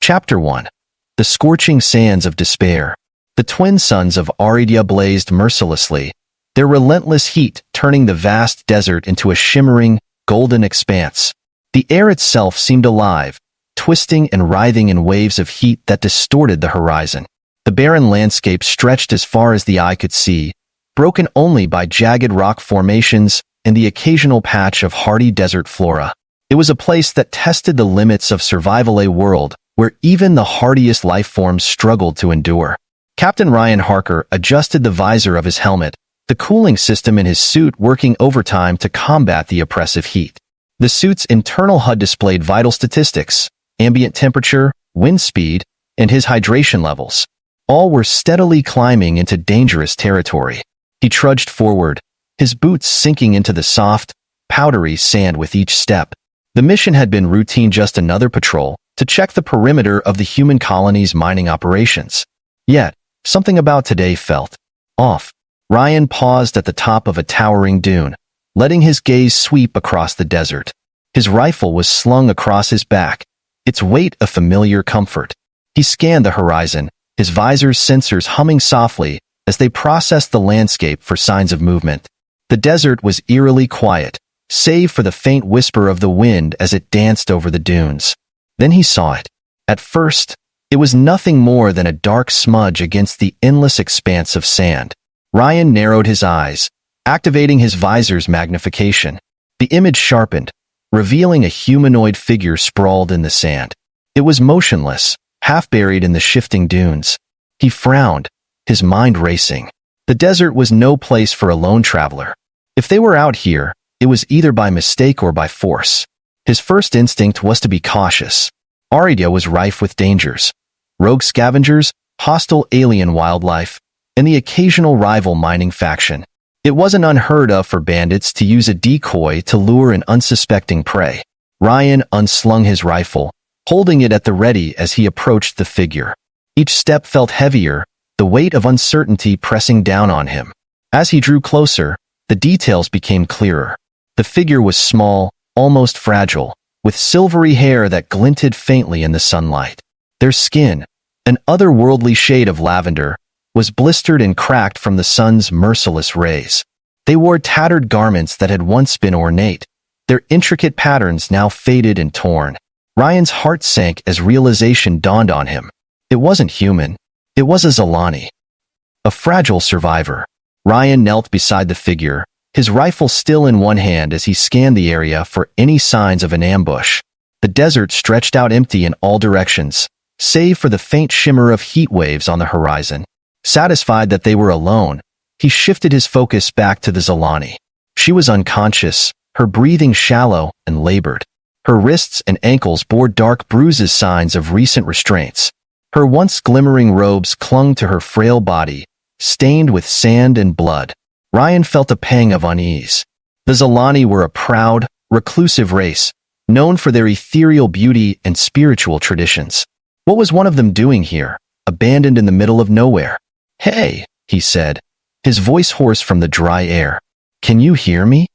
Chapter 1. The Scorching Sands of Despair. The twin suns of Aridia blazed mercilessly, their relentless heat turning the vast desert into a shimmering, golden expanse. The air itself seemed alive, twisting and writhing in waves of heat that distorted the horizon. The barren landscape stretched as far as the eye could see, broken only by jagged rock formations and the occasional patch of hardy desert flora. It was a place that tested the limits of survival, a world where even the hardiest life forms struggled to endure. Captain Ryan Harker adjusted the visor of his helmet, the cooling system in his suit working overtime to combat the oppressive heat. The suit's internal HUD displayed vital statistics, ambient temperature, wind speed, and his hydration levels. All were steadily climbing into dangerous territory. He trudged forward, his boots sinking into the soft, powdery sand with each step. The mission had been routine, just another patrol to check the perimeter of the human colony's mining operations. Yet, something about today felt off. Ryan paused at the top of a towering dune, letting his gaze sweep across the desert. His rifle was slung across his back, its weight a familiar comfort. He scanned the horizon, his visor's sensors humming softly as they processed the landscape for signs of movement. The desert was eerily quiet, save for the faint whisper of the wind as it danced over the dunes. Then he saw it. At first, it was nothing more than a dark smudge against the endless expanse of sand. Ryan narrowed his eyes, activating his visor's magnification. The image sharpened, revealing a humanoid figure sprawled in the sand. It was motionless, half buried in the shifting dunes. He frowned, his mind racing. The desert was no place for a lone traveler. If they were out here, it was either by mistake or by force. His first instinct was to be cautious. Aridia was rife with dangers. Rogue scavengers, hostile alien wildlife, and the occasional rival mining faction. It wasn't unheard of for bandits to use a decoy to lure an unsuspecting prey. Ryan unslung his rifle, holding it at the ready as he approached the figure. Each step felt heavier, the weight of uncertainty pressing down on him. As he drew closer, the details became clearer. The figure was small, almost fragile, with silvery hair that glinted faintly in the sunlight. Their skin, an otherworldly shade of lavender, was blistered and cracked from the sun's merciless rays. They wore tattered garments that had once been ornate, their intricate patterns now faded and torn. Ryan's heart sank as realization dawned on him. It wasn't human. It was a Zalani. A fragile survivor. Ryan knelt beside the figure, his rifle still in one hand as he scanned the area for any signs of an ambush. The desert stretched out empty in all directions, save for the faint shimmer of heat waves on the horizon. Satisfied that they were alone, he shifted his focus back to the Zalani. She was unconscious, her breathing shallow and labored. Her wrists and ankles bore dark bruises, signs of recent restraints. Her once glimmering robes clung to her frail body, stained with sand and blood. Ryan felt a pang of unease. The Zalani were a proud, reclusive race, known for their ethereal beauty and spiritual traditions. What was one of them doing here, abandoned in the middle of nowhere? "Hey," he said, his voice hoarse from the dry air. "Can you hear me?"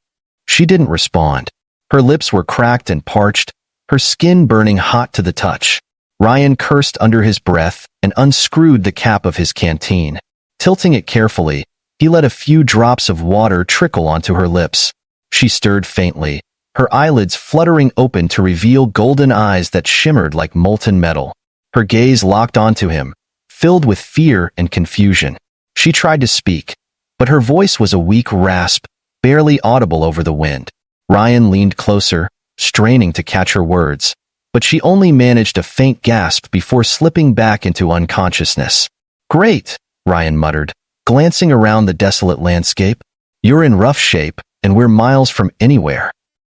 She didn't respond. Her lips were cracked and parched, her skin burning hot to the touch. Ryan cursed under his breath and unscrewed the cap of his canteen. Tilting it carefully, he let a few drops of water trickle onto her lips. She stirred faintly, her eyelids fluttering open to reveal golden eyes that shimmered like molten metal. Her gaze locked onto him, filled with fear and confusion. She tried to speak, but her voice was a weak rasp, barely audible over the wind. Ryan leaned closer, straining to catch her words, but she only managed a faint gasp before slipping back into unconsciousness. "Great," Ryan muttered, glancing around the desolate landscape. "You're in rough shape, and we're miles from anywhere."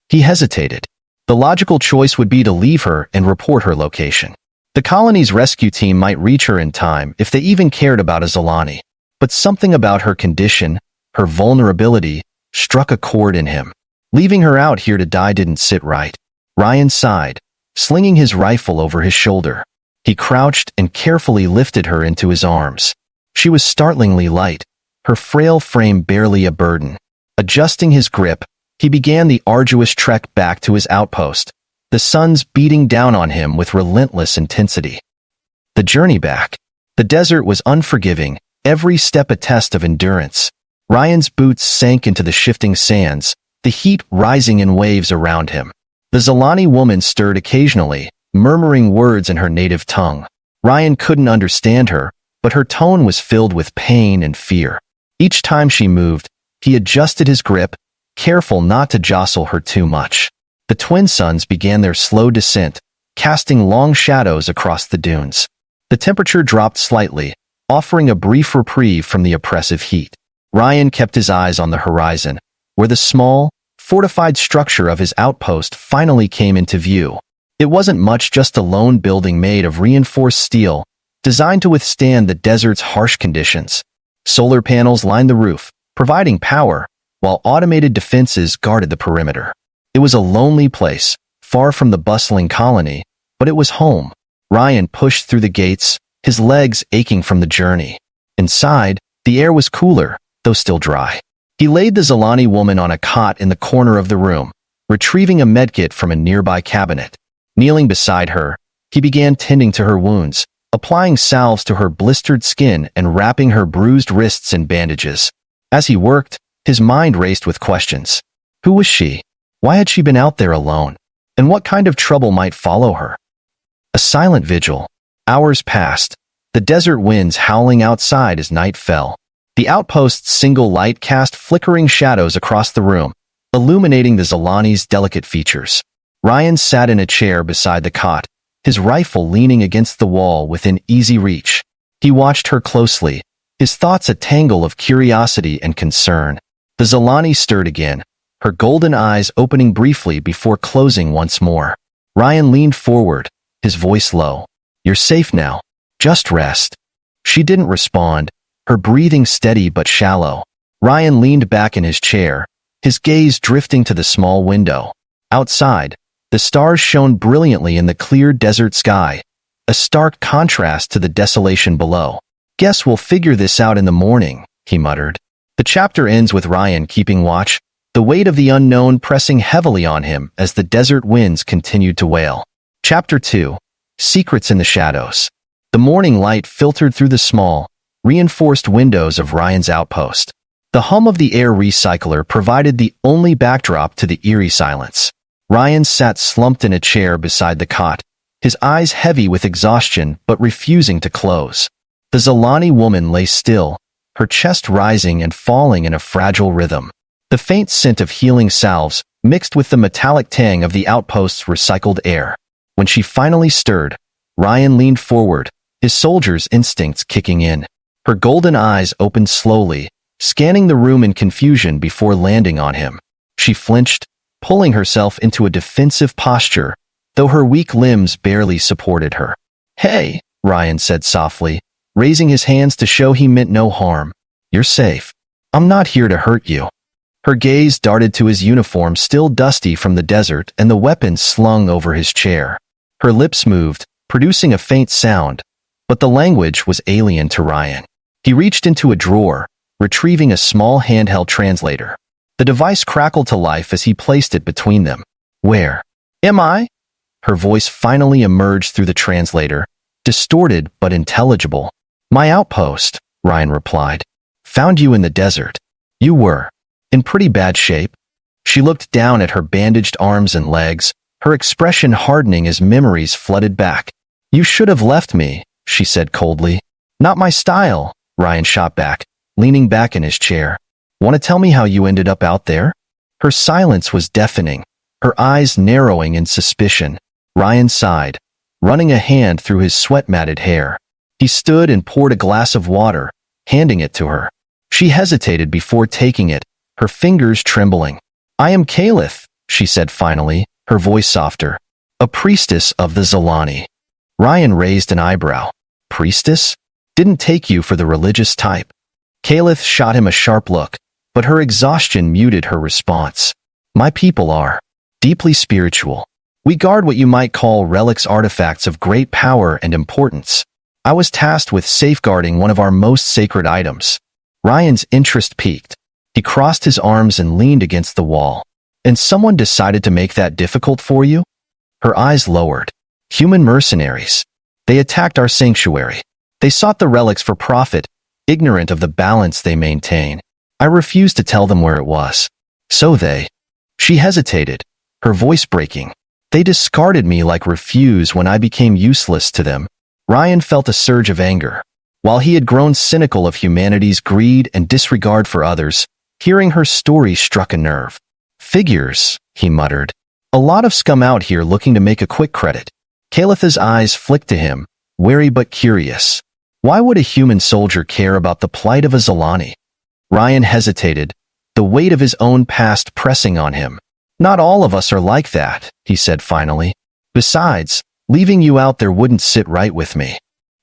He hesitated. The logical choice would be to leave her and report her location. The colony's rescue team might reach her in time if they even cared about a Zalani. But something about her condition, her vulnerability, struck a chord in him. Leaving her out here to die didn't sit right. Ryan sighed, slinging his rifle over his shoulder. He crouched and carefully lifted her into his arms. She was startlingly light, her frail frame barely a burden. Adjusting his grip, he began the arduous trek back to his outpost, the suns beating down on him with relentless intensity. The journey back. The desert was unforgiving, every step a test of endurance. Ryan's boots sank into the shifting sands, the heat rising in waves around him. The Zilani woman stirred occasionally, murmuring words in her native tongue. Ryan couldn't understand her, but her tone was filled with pain and fear. Each time she moved, he adjusted his grip, careful not to jostle her too much. The twin suns began their slow descent, casting long shadows across the dunes. The temperature dropped slightly, offering a brief reprieve from the oppressive heat. Ryan kept his eyes on the horizon, where the small, fortified structure of his outpost finally came into view. It wasn't much, just a lone building made of reinforced steel, designed to withstand the desert's harsh conditions. Solar panels lined the roof, providing power, while automated defenses guarded the perimeter. It was a lonely place, far from the bustling colony, but it was home. Ryan pushed through the gates, his legs aching from the journey. Inside, the air was cooler, though still dry. He laid the Zilani woman on a cot in the corner of the room, retrieving a medkit from a nearby cabinet. Kneeling beside her, he began tending to her wounds, applying salves to her blistered skin and wrapping her bruised wrists in bandages. As he worked, his mind raced with questions. Who was she? Why had she been out there alone? And what kind of trouble might follow her? A silent vigil. Hours passed, the desert winds howling outside as night fell. The outpost's single light cast flickering shadows across the room, illuminating the Zilani's delicate features. Ryan sat in a chair beside the cot, his rifle leaning against the wall within easy reach. He watched her closely, his thoughts a tangle of curiosity and concern. The Zilani stirred again, her golden eyes opening briefly before closing once more. Ryan leaned forward, his voice low. You're safe now. Just rest. She didn't respond, her breathing steady but shallow. Ryan leaned back in his chair, his gaze drifting to the small window. Outside, the stars shone brilliantly in the clear desert sky, a stark contrast to the desolation below. Guess we'll figure this out in the morning, he muttered. The chapter ends with Ryan keeping watch, the weight of the unknown pressing heavily on him as the desert winds continued to wail. Chapter 2. Secrets in the Shadows. The morning light filtered through the small, reinforced windows of Ryan's outpost. The hum of the air recycler provided the only backdrop to the eerie silence. Ryan sat slumped in a chair beside the cot, his eyes heavy with exhaustion but refusing to close. The Zilani woman lay still, her chest rising and falling in a fragile rhythm. The faint scent of healing salves mixed with the metallic tang of the outpost's recycled air. When she finally stirred, Ryan leaned forward, his soldier's instincts kicking in. Her golden eyes opened slowly, scanning the room in confusion before landing on him. She flinched, pulling herself into a defensive posture, though her weak limbs barely supported her. Hey, Ryan said softly, raising his hands to show he meant no harm. You're safe. I'm not here to hurt you. Her gaze darted to his uniform still dusty from the desert and the weapon slung over his chair. Her lips moved, producing a faint sound, but the language was alien to Ryan. He reached into a drawer, retrieving a small handheld translator. The device crackled to life as he placed it between them. Where am I? Her voice finally emerged through the translator, distorted but intelligible. My outpost, Ryan replied. Found you in the desert. You were in pretty bad shape. She looked down at her bandaged arms and legs, her expression hardening as memories flooded back. You should have left me, she said coldly. Not my style, Ryan shot back, leaning back in his chair. Want to tell me how you ended up out there? Her silence was deafening, her eyes narrowing in suspicion. Ryan sighed, running a hand through his sweat-matted hair. He stood and poured a glass of water, handing it to her. She hesitated before taking it, her fingers trembling. I am Caliph, she said finally, her voice softer. A priestess of the Zilani. Ryan raised an eyebrow. Priestess? Didn't take you for the religious type. Caliph shot him a sharp look, but her exhaustion muted her response. My people are deeply spiritual. We guard what you might call relics, artifacts of great power and importance. I was tasked with safeguarding one of our most sacred items. Ryan's interest peaked. He crossed his arms and leaned against the wall. And someone decided to make that difficult for you? Her eyes lowered. Human mercenaries. They attacked our sanctuary. They sought the relics for profit, ignorant of the balance they maintain. I refused to tell them where it was. So they... She hesitated, her voice breaking. They discarded me like refuse when I became useless to them. Ryan felt a surge of anger. While he had grown cynical of humanity's greed and disregard for others, hearing her story struck a nerve. Figures, he muttered. A lot of scum out here looking to make a quick credit. Kalitha's eyes flicked to him, wary but curious. Why would a human soldier care about the plight of a Zalani? Ryan hesitated, the weight of his own past pressing on him. Not all of us are like that, he said finally. Besides, leaving you out there wouldn't sit right with me.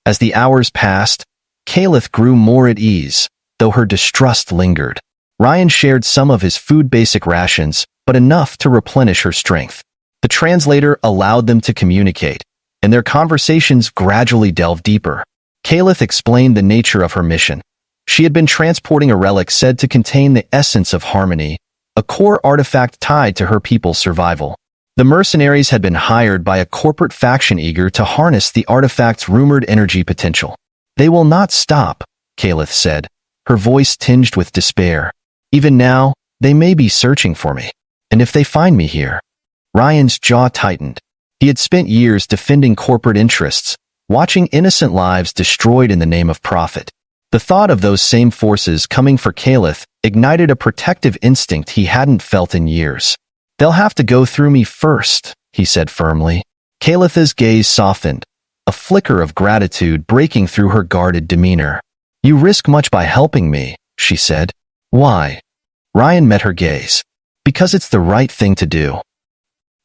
As the hours passed, Kalith grew more at ease, though her distrust lingered. Ryan shared some of his food basic rations, but enough to replenish her strength. The translator allowed them to communicate, and their conversations gradually delved deeper. Kalith explained the nature of her mission. She had been transporting a relic said to contain the essence of harmony, a core artifact tied to her people's survival. The mercenaries had been hired by a corporate faction eager to harness the artifact's rumored energy potential. They will not stop, Kalith said, her voice tinged with despair. Even now, they may be searching for me. And if they find me here... Ryan's jaw tightened. He had spent years defending corporate interests, watching innocent lives destroyed in the name of profit. The thought of those same forces coming for Kalith ignited a protective instinct he hadn't felt in years. They'll have to go through me first, he said firmly. Kalitha's gaze softened, a flicker of gratitude breaking through her guarded demeanor. You risk much by helping me, she said. Why? Ryan met her gaze. Because it's the right thing to do.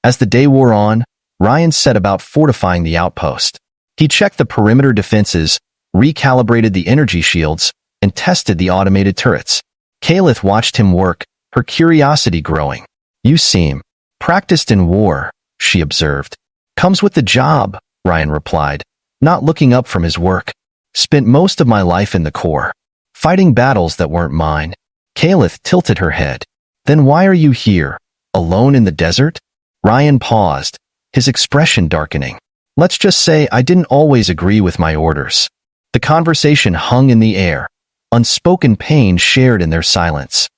As the day wore on, Ryan set about fortifying the outpost. He checked the perimeter defenses, recalibrated the energy shields, and tested the automated turrets. Kalith watched him work, her curiosity growing. You seem practiced in war, she observed. Comes with the job, Ryan replied, not looking up from his work. Spent most of my life in the Corps, fighting battles that weren't mine. Kalith tilted her head. Then why are you here, alone in the desert? Ryan paused, his expression darkening. Let's just say I didn't always agree with my orders. The conversation hung in the air, unspoken pain shared in their silence.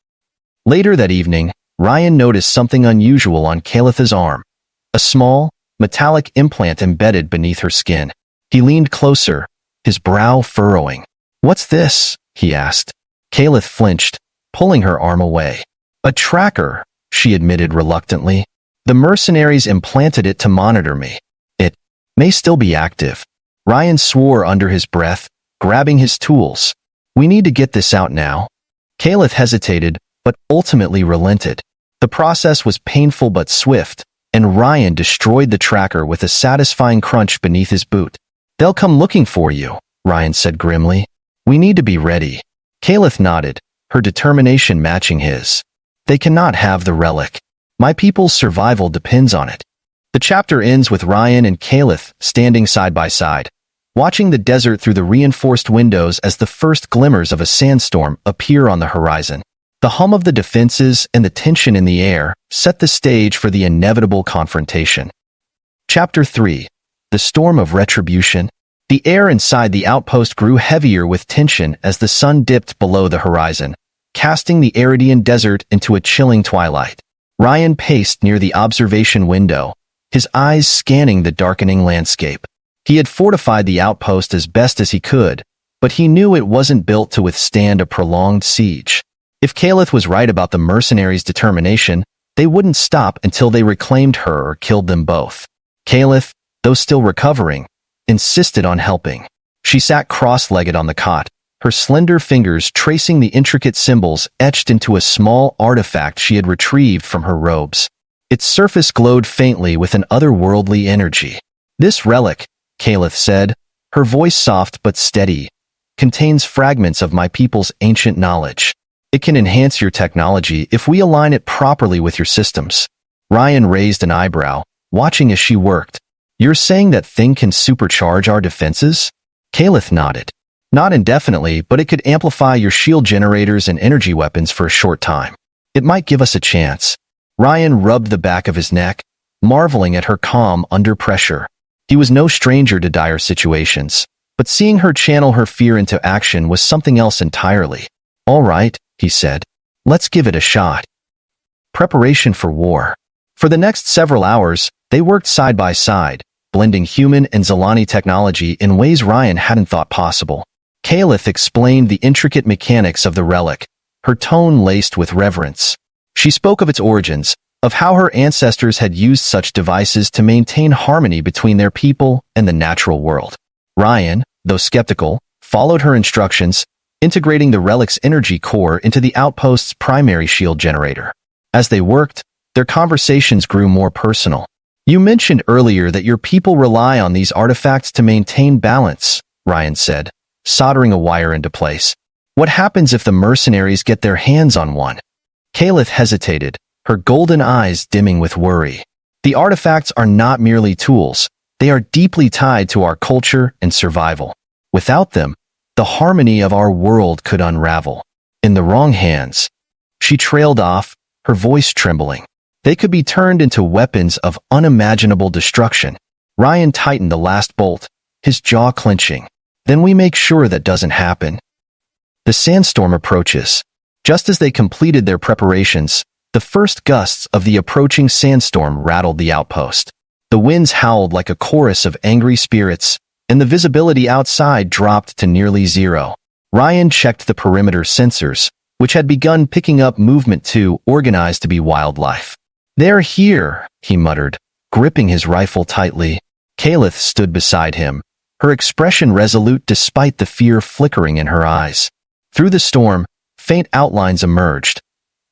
Later that evening, Ryan noticed something unusual on Kalitha's arm. A small, metallic implant embedded beneath her skin. He leaned closer, his brow furrowing. What's this? He asked. Kalith flinched, pulling her arm away. A tracker, she admitted reluctantly. The mercenaries implanted it to monitor me. It may still be active. Ryan swore under his breath, grabbing his tools. We need to get this out now. Kalith hesitated, but ultimately relented. The process was painful but swift, and Ryan destroyed the tracker with a satisfying crunch beneath his boot. They'll come looking for you, Ryan said grimly. We need to be ready. Kalith nodded, her determination matching his. They cannot have the relic. My people's survival depends on it. The chapter ends with Ryan and Kalith standing side by side, watching the desert through the reinforced windows as the first glimmers of a sandstorm appear on the horizon. The hum of the defenses and the tension in the air set the stage for the inevitable confrontation. Chapter 3. The Storm of Retribution. The air inside the outpost grew heavier with tension as the sun dipped below the horizon, casting the Aridian desert into a chilling twilight. Ryan paced near the observation window, his eyes scanning the darkening landscape. He had fortified the outpost as best as he could, but he knew it wasn't built to withstand a prolonged siege. If Kalith was right about the mercenaries' determination, they wouldn't stop until they reclaimed her or killed them both. Kalith, though still recovering, insisted on helping. She sat cross-legged on the cot, her slender fingers tracing the intricate symbols etched into a small artifact she had retrieved from her robes. Its surface glowed faintly with an otherworldly energy. This relic, Kalith said, her voice soft but steady, contains fragments of my people's ancient knowledge. It can enhance your technology if we align it properly with your systems. Ryan raised an eyebrow, watching as she worked. You're saying that thing can supercharge our defenses? Kalith nodded. Not indefinitely, but it could amplify your shield generators and energy weapons for a short time. It might give us a chance. Ryan rubbed the back of his neck, marveling at her calm under pressure. He was no stranger to dire situations, but seeing her channel her fear into action was something else entirely. "All right," he said. "Let's give it a shot." Preparation for war. For the next several hours, they worked side by side, blending human and Zilani technology in ways Ryan hadn't thought possible. Kalith explained the intricate mechanics of the relic, her tone laced with reverence. She spoke of its origins, of how her ancestors had used such devices to maintain harmony between their people and the natural world. Ryan, though skeptical, followed her instructions, integrating the relic's energy core into the outpost's primary shield generator. As they worked, their conversations grew more personal. "You mentioned earlier that your people rely on these artifacts to maintain balance," Ryan said, soldering a wire into place. "What happens if the mercenaries get their hands on one?" Kalith hesitated, her golden eyes dimming with worry. "The artifacts are not merely tools. They are deeply tied to our culture and survival. Without them, the harmony of our world could unravel. In the wrong hands." She trailed off, her voice trembling. "They could be turned into weapons of unimaginable destruction." Ryan tightened the last bolt, his jaw clenching. "Then we make sure that doesn't happen." The sandstorm approaches. Just as they completed their preparations, the first gusts of the approaching sandstorm rattled the outpost. The winds howled like a chorus of angry spirits, and the visibility outside dropped to nearly zero. Ryan checked the perimeter sensors, which had begun picking up movement too organized to be wildlife. "They're here," he muttered, gripping his rifle tightly. Kalith stood beside him, her expression resolute despite the fear flickering in her eyes. Through the storm, faint outlines emerged,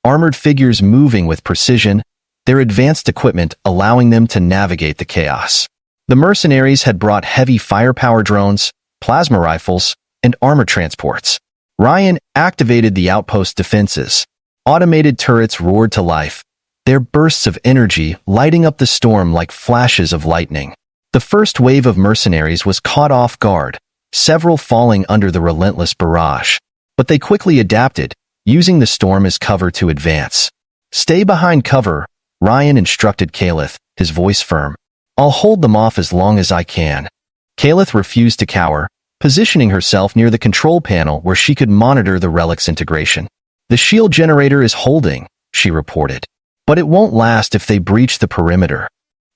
armored figures moving with precision, their advanced equipment allowing them to navigate the chaos. The mercenaries had brought heavy firepower drones, plasma rifles, and armor transports. Ryan activated the outpost defenses. Automated turrets roared to life, their bursts of energy lighting up the storm like flashes of lightning. The first wave of mercenaries was caught off guard, several falling under the relentless barrage. But they quickly adapted, using the storm as cover to advance. "Stay behind cover," Ryan instructed Kalith, his voice firm. "I'll hold them off as long as I can." Kalith refused to cower, positioning herself near the control panel where she could monitor the relic's integration. "The shield generator is holding," she reported. "But it won't last if they breach the perimeter."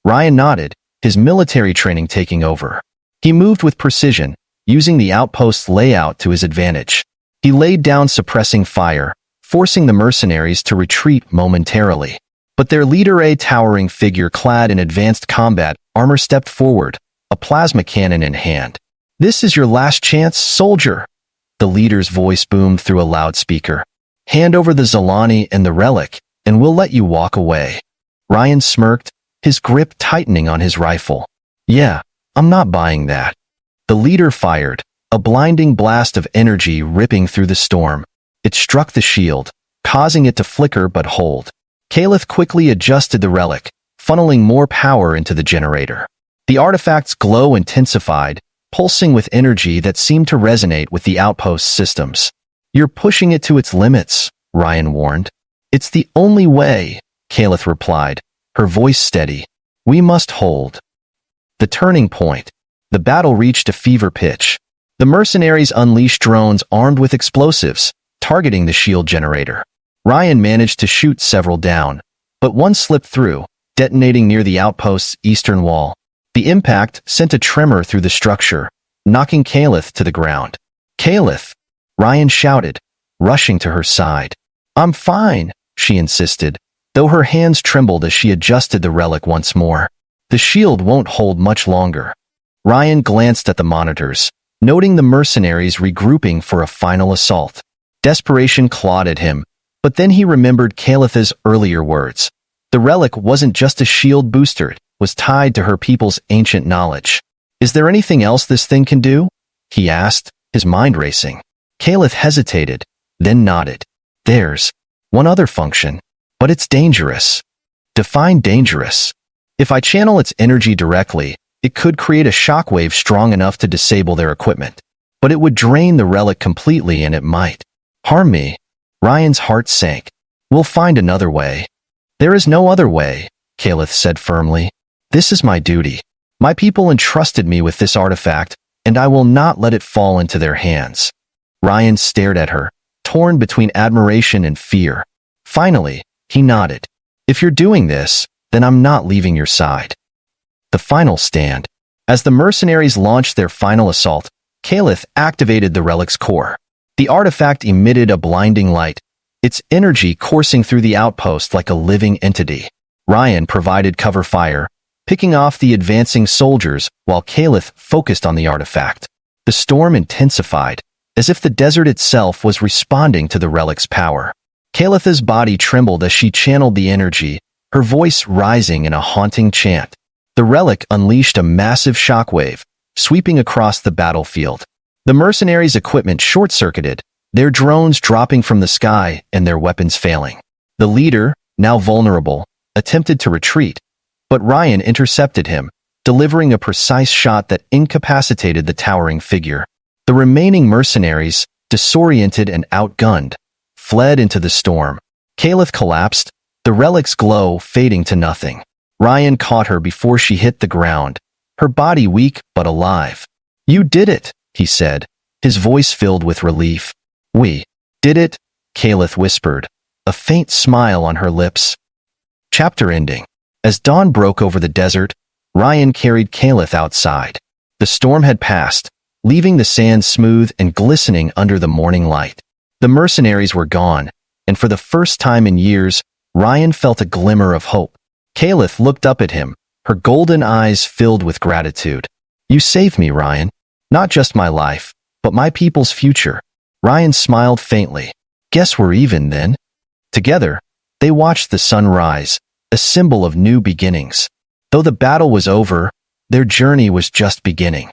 Ryan nodded, his military training taking over. He moved with precision, using the outpost's layout to his advantage. He laid down suppressing fire, forcing the mercenaries to retreat momentarily. But their leader, a towering figure clad in advanced combat armor, stepped forward, a plasma cannon in hand. "This is your last chance, soldier," the leader's voice boomed through a loudspeaker. "Hand over the Zilani and the relic, and we'll let you walk away." Ryan smirked, his grip tightening on his rifle. "Yeah, I'm not buying that." The leader fired, a blinding blast of energy ripping through the storm. It struck the shield, causing it to flicker but hold. Kalith quickly adjusted the relic, funneling more power into the generator. The artifact's glow intensified, pulsing with energy that seemed to resonate with the outpost's systems. "You're pushing it to its limits," Ryan warned. "It's the only way," Kalith replied, her voice steady. "We must hold." The turning point. The battle reached a fever pitch. The mercenaries unleashed drones armed with explosives, targeting the shield generator. Ryan managed to shoot several down, but one slipped through, detonating near the outpost's eastern wall. The impact sent a tremor through the structure, knocking Kalith to the ground. "Kalith!" Ryan shouted, rushing to her side. "I'm fine," she insisted, though her hands trembled as she adjusted the relic once more. "The shield won't hold much longer." Ryan glanced at the monitors, noting the mercenaries regrouping for a final assault. Desperation clawed at him, but then he remembered Kalith's earlier words. The relic wasn't just a shield booster, it was tied to her people's ancient knowledge. "Is there anything else this thing can do?" he asked, his mind racing. Kalith hesitated, then nodded. "There's one other function, but it's dangerous." "Define dangerous." "If I channel its energy directly, it could create a shockwave strong enough to disable their equipment. But it would drain the relic completely and it might harm me." Ryan's heart sank. "We'll find another way." "There is no other way," Kalith said firmly. "This is my duty. My people entrusted me with this artifact, and I will not let it fall into their hands. Ryan stared at her, torn between admiration and fear. Finally, he nodded. If you're doing this, then I'm not leaving your side. The final stand. As the mercenaries launched their final assault, Caliph activated the relic's core. The artifact emitted a blinding light, its energy coursing through the outpost like a living entity. Ryan provided cover fire, picking off the advancing soldiers while Caliph focused on the artifact. The storm intensified, as if the desert itself was responding to the relic's power. Caliph's body trembled as she channeled the energy, her voice rising in a haunting chant. The relic unleashed a massive shockwave, sweeping across the battlefield. The mercenaries' equipment short-circuited, their drones dropping from the sky and their weapons failing. The leader, now vulnerable, attempted to retreat, but Ryan intercepted him, delivering a precise shot that incapacitated the towering figure. The remaining mercenaries, disoriented and outgunned, fled into the storm. Caliph collapsed, the relic's glow fading to nothing. Ryan caught her before she hit the ground, her body weak but alive. "You did it," he said, his voice filled with relief. "We did it," Caliph whispered, a faint smile on her lips. Chapter ending. As dawn broke over the desert, Ryan carried Caliph outside. The storm had passed, leaving the sand smooth and glistening under the morning light. The mercenaries were gone, and for the first time in years, Ryan felt a glimmer of hope. Caliph looked up at him, her golden eyes filled with gratitude. "You saved me, Ryan. Not just my life, but my people's future." Ryan smiled faintly. "Guess we're even then." Together, they watched the sun rise, a symbol of new beginnings. Though the battle was over, their journey was just beginning.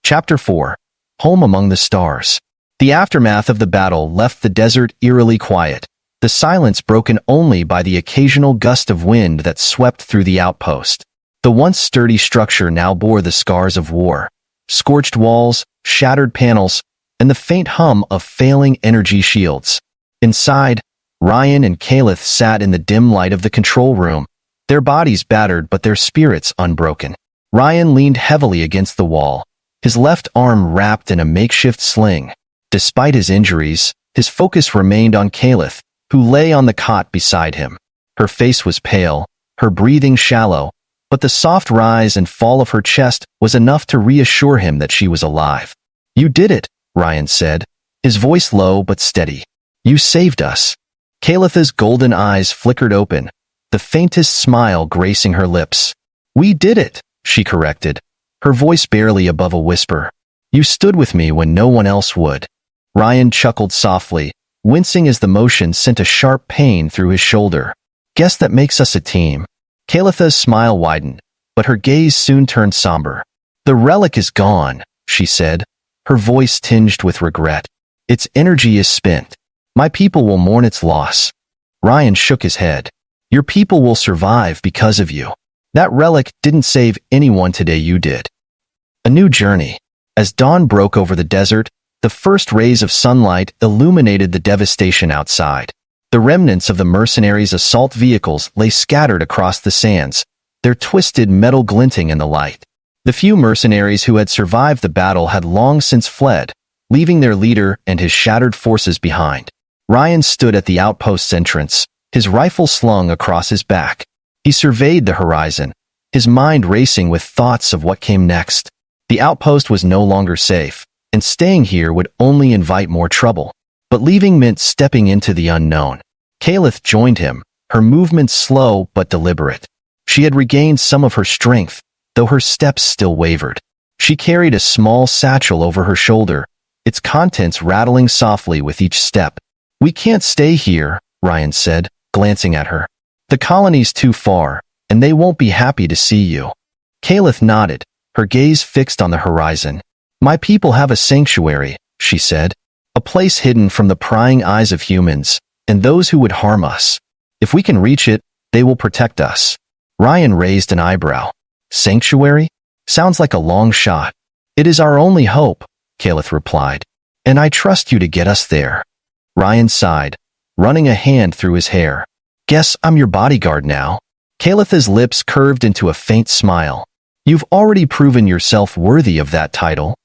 Chapter 4. Home Among the Stars. The aftermath of the battle left the desert eerily quiet, the silence broken only by the occasional gust of wind that swept through the outpost. The once sturdy structure now bore the scars of war: scorched walls, shattered panels, and the faint hum of failing energy shields. Inside, Ryan and Caliph sat in the dim light of the control room, their bodies battered but their spirits unbroken. Ryan leaned heavily against the wall, his left arm wrapped in a makeshift sling. Despite his injuries, his focus remained on Caliph, who lay on the cot beside him. Her face was pale, her breathing shallow, but the soft rise and fall of her chest was enough to reassure him that she was alive. "You did it," Ryan said, his voice low but steady. "You saved us." Caliph's golden eyes flickered open, the faintest smile gracing her lips. "We did it," she corrected, her voice barely above a whisper. "You stood with me when no one else would." Ryan chuckled softly, wincing as the motion sent a sharp pain through his shoulder. "Guess that makes us a team." Caliph's smile widened, but her gaze soon turned somber. "The relic is gone," she said, her voice tinged with regret. "Its energy is spent. My people will mourn its loss." Ryan shook his head. "Your people will survive because of you. That relic didn't save anyone today, you did." A new journey. As dawn broke over the desert, the first rays of sunlight illuminated the devastation outside. The remnants of the mercenaries' assault vehicles lay scattered across the sands, their twisted metal glinting in the light. The few mercenaries who had survived the battle had long since fled, leaving their leader and his shattered forces behind. Ryan stood at the outpost's entrance, his rifle slung across his back. He surveyed the horizon, his mind racing with thoughts of what came next. The outpost was no longer safe, and staying here would only invite more trouble. But leaving meant stepping into the unknown. Caliph joined him, her movements slow but deliberate. She had regained some of her strength, though her steps still wavered. She carried a small satchel over her shoulder, its contents rattling softly with each step. "We can't stay here," Ryan said, glancing at her. "The colony's too far, and they won't be happy to see you." Caliph nodded, her gaze fixed on the horizon. "My people have a sanctuary," she said, "a place hidden from the prying eyes of humans, and those who would harm us. If we can reach it, they will protect us." Ryan raised an eyebrow. "Sanctuary? Sounds like a long shot." "It is our only hope," Caliph replied, "and I trust you to get us there." Ryan sighed, running a hand through his hair. "Guess I'm your bodyguard now." Caliph's lips curved into a faint smile. You've already proven yourself worthy of that title.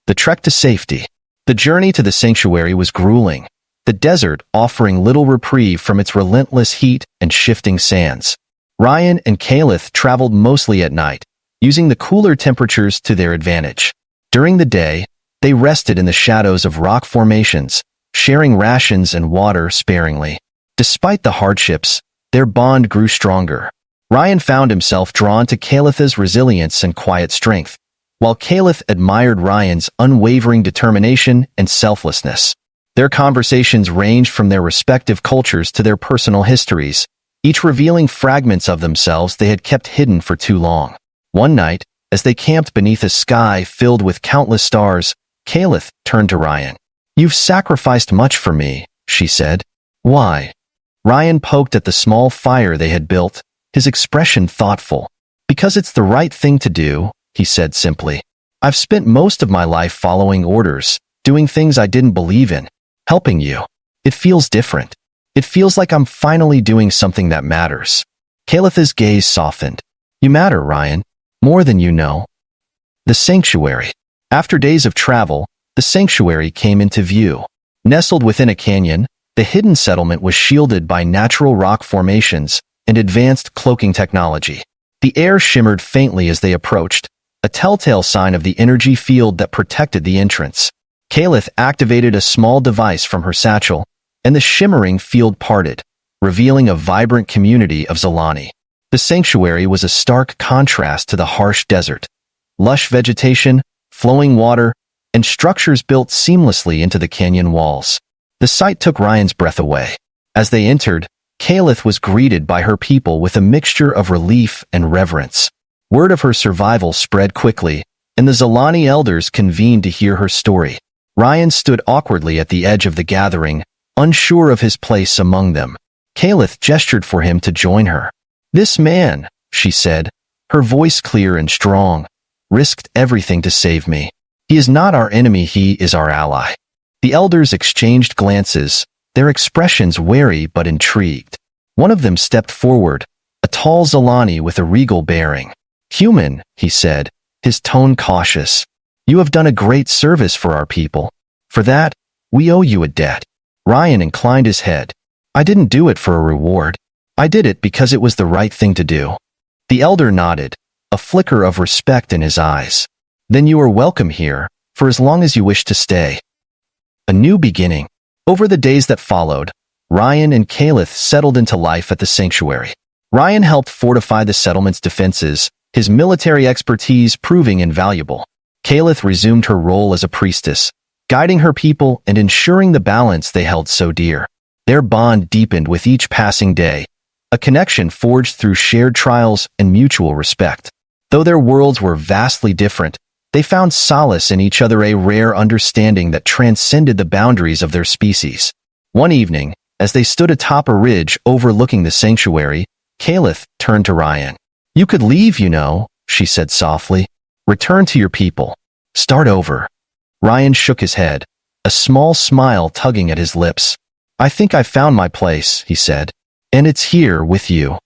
The trek to safety. The journey to the sanctuary was grueling, the desert offering little reprieve from its relentless heat and shifting sands. Ryan and Caliph traveled mostly at night, using the cooler temperatures to their advantage. During the day, they rested in the shadows of rock formations, sharing rations and water sparingly. Despite the hardships, their bond grew stronger. Ryan found himself drawn to Caliph's resilience and quiet strength, while Caliph admired Ryan's unwavering determination and selflessness. Their conversations ranged from their respective cultures to their personal histories, each revealing fragments of themselves they had kept hidden for too long. One night, as they camped beneath a sky filled with countless stars, Caliph turned to Ryan. "You've sacrificed much for me," she said. "Why?" Ryan poked at the small fire they had built, his expression thoughtful. "Because it's the right thing to do," he said simply. "I've spent most of my life following orders, doing things I didn't believe in. Helping you. It feels different. It feels like I'm finally doing something that matters." Caliph's gaze softened. "You matter, Ryan. More than you know." The sanctuary. After days of travel, the sanctuary came into view. Nestled within a canyon, the hidden settlement was shielded by natural rock formations and advanced cloaking technology. The air shimmered faintly as they approached, a telltale sign of the energy field that protected the entrance. Caliph activated a small device from her satchel, and the shimmering field parted, revealing a vibrant community of Zalani. The sanctuary was a stark contrast to the harsh desert. Lush vegetation, flowing water, and structures built seamlessly into the canyon walls. The sight took Ryan's breath away. As they entered, Caliph was greeted by her people with a mixture of relief and reverence. Word of her survival spread quickly, and the Zalani elders convened to hear her story. Ryan stood awkwardly at the edge of the gathering, unsure of his place among them. Caliph gestured for him to join her. "This man," she said, her voice clear and strong, "risked everything to save me. He is not our enemy, he is our ally." The elders exchanged glances, their expressions wary but intrigued. One of them stepped forward, a tall Zalani with a regal bearing. "Human," he said, his tone cautious. "You have done a great service for our people. For that, we owe you a debt." Ryan inclined his head. "I didn't do it for a reward. I did it because it was the right thing to do." The elder nodded, a flicker of respect in his eyes. "Then you are welcome here, for as long as you wish to stay." A new beginning. Over the days that followed, Ryan and Caliph settled into life at the sanctuary. Ryan helped fortify the settlement's defenses, his military expertise proving invaluable. Caliph resumed her role as a priestess, guiding her people and ensuring the balance they held so dear. Their bond deepened with each passing day, a connection forged through shared trials and mutual respect. Though their worlds were vastly different, they found solace in each other, a rare understanding that transcended the boundaries of their species. One evening, as they stood atop a ridge overlooking the sanctuary, Caliph turned to Ryan. "You could leave, you know," she said softly. "Return to your people. Start over." Ryan shook his head, a small smile tugging at his lips. "I think I found my place," he said. "And it's here with you."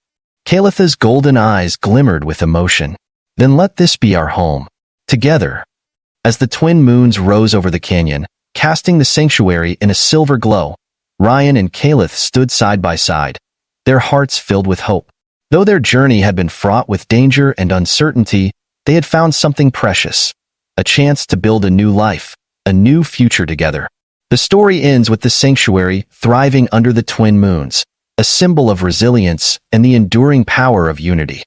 Caliph's golden eyes glimmered with emotion. "Then let this be our home. Together." As the twin moons rose over the canyon, casting the sanctuary in a silver glow, Ryan and Caliph stood side by side, their hearts filled with hope. Though their journey had been fraught with danger and uncertainty, they had found something precious, a chance to build a new life, a new future together. The story ends with the sanctuary thriving under the twin moons, a symbol of resilience and the enduring power of unity.